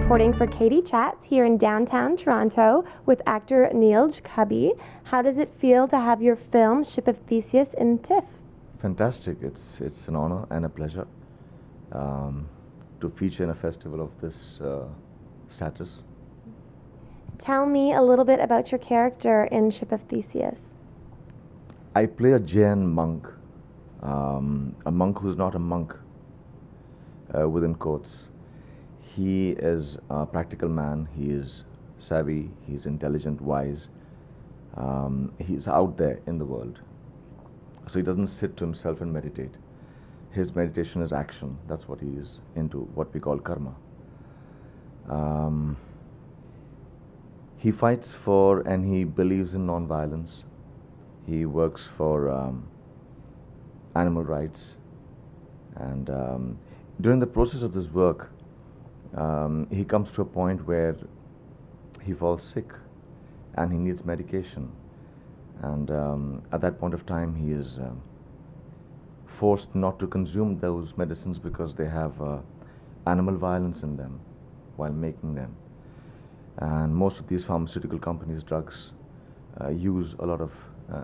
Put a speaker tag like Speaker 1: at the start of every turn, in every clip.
Speaker 1: reporting for Katie Chats here in downtown Toronto with actor NEERAJ KABI. How does it feel to have your film Ship of Theseus in Tiff?
Speaker 2: Fantastic. It's an honor and a pleasure to feature in a festival of this status.
Speaker 1: Tell me a little bit about your character in Ship of Theseus.
Speaker 2: I play a Jain monk, a monk who's not a monk, within quotes. He is a practical man. He is savvy. He's intelligent, wise. He's out there in the world. So he doesn't sit to himself and meditate. His meditation is action. That's what he is into, what we call karma. He fights for and he believes in non-violence. He works for animal rights. And during the process of this work, he comes to a point where he falls sick and he needs medication. And at that point of time, he is forced not to consume those medicines because they have animal violence in them while making them. And most of these pharmaceutical companies' drugs use a lot of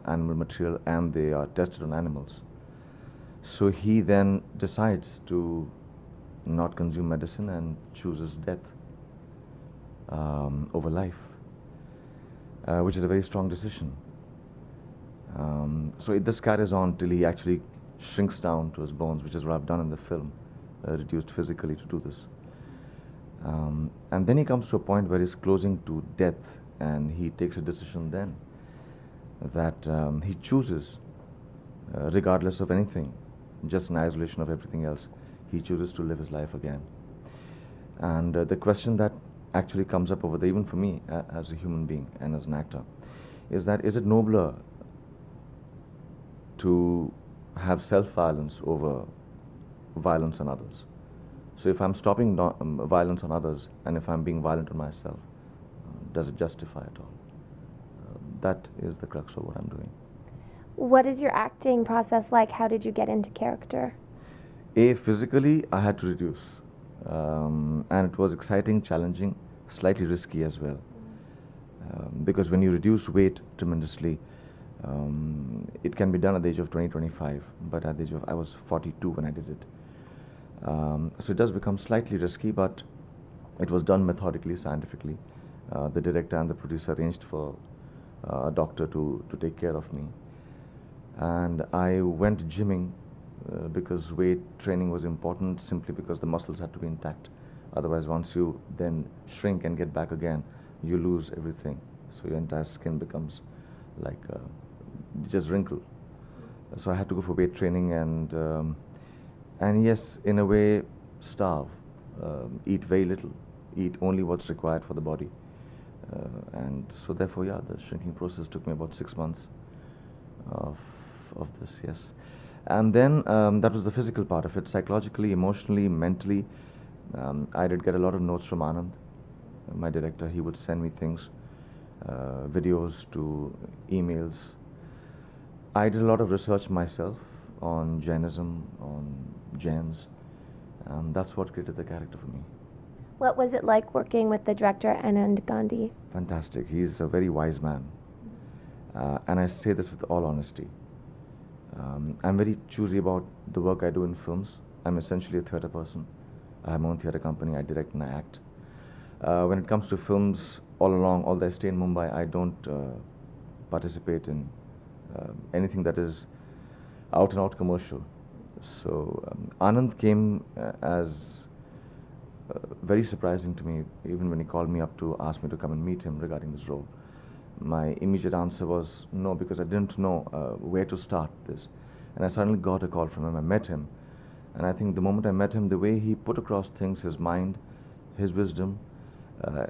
Speaker 2: animal material, and they are tested on animals. So he then decides to not consume medicine and chooses death over life, which is a very strong decision. So this carries on till he actually shrinks down to his bones, which is what I've done in the film, reduced physically to do this. And then he comes to a point where he's closing to death, and he takes a decision then that he chooses, regardless of anything, just in isolation of everything else, he chooses to live his life again. And the question that actually comes up over there, even for me as a human being and as an actor, is that is it nobler to have self-violence over violence on others? So if I'm stopping violence on others, and if I'm being violent on myself, does it justify it all? That is the crux of what I'm doing.
Speaker 1: What is your acting process like? How did you get into character?
Speaker 2: Physically, I had to reduce. And it was exciting, challenging, slightly risky as well. Because when you reduce weight tremendously, it can be done at the age of 20, 25, but at the age of, I was 42 when I did it. So it does become slightly risky, but it was done methodically, scientifically. The director and the producer arranged for a doctor to take care of me. And I went gymming because weight training was important, simply because the muscles had to be intact. Otherwise, once you then shrink and get back again, you lose everything. So your entire skin becomes like just wrinkle. So I had to go for weight training and yes, in a way, starve, eat very little, eat only what's required for the body. And so therefore, yeah, the shrinking process took me about 6 months of this, yes. And then that was the physical part of it. Psychologically, emotionally, mentally, I did get a lot of notes from Anand, my director. He would send me things, videos to emails. I did a lot of research myself on Jainism, on Jains, and that's what created the character for me.
Speaker 1: What was it like working with the director Anand Gandhi?
Speaker 2: Fantastic. He's a very wise man. And I say this with all honesty. I'm very choosy about the work I do in films. I'm essentially a theatre person. I have my own theatre company. I direct and I act. When it comes to films, all along, although I stay in Mumbai, I don't participate in anything that is out and out commercial. So Anand came as very surprising to me, even when he called me up to ask me to come and meet him regarding this role. My immediate answer was no, because I didn't know where to start this. And I suddenly got a call from him. I met him. And I think the moment I met him, the way he put across things, his mind, his wisdom,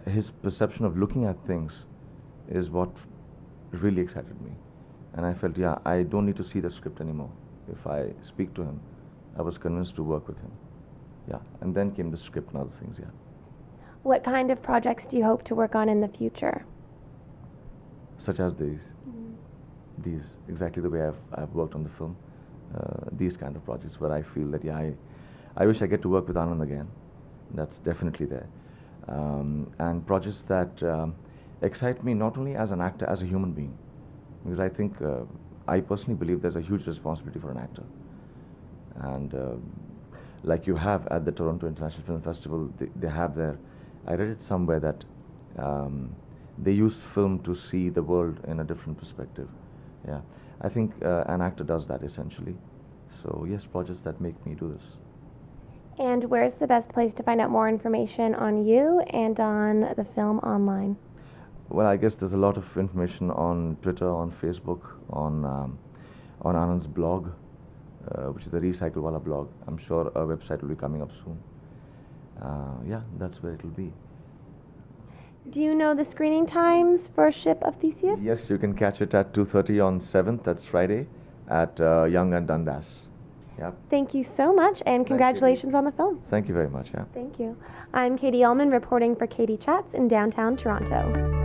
Speaker 2: his perception of looking at things is what really excited me. And I felt, yeah, I don't need to see the script anymore. If I speak to him, I was convinced to work with him. Yeah, and then came the script and other things, yeah.
Speaker 1: What kind of projects do you hope to work on in the future?
Speaker 2: Such as these. These, exactly the way I've worked on the film. These kind of projects where I feel that, yeah, I wish I get to work with Anand again. That's definitely there. and projects that excite me not only as an actor, as a human being, because I think I personally believe there's a huge responsibility for an actor, and like you have at the Toronto International Film Festival, they have their. I read it somewhere that they use film to see the world in a different perspective. Yeah, I think an actor does that essentially. So yes, projects that make me do this.
Speaker 1: And where's the best place to find out more information on you and on the film online?
Speaker 2: Well, I guess there's a lot of information on Twitter, on Facebook, on Anand's blog, which is the Recycle Wala blog. I'm sure a website will be coming up soon. Yeah, that's where it'll be.
Speaker 1: Do you know the screening times for Ship of Theseus?
Speaker 2: Yes, you can catch it at 2:30 on 7th, that's Friday, at Young and Dundas. Yep.
Speaker 1: Thank you so much, and congratulations on the film.
Speaker 2: Thank you very much. Yeah.
Speaker 1: Thank you. I'm Katie Uhlmann reporting for Katie Chats in downtown Toronto.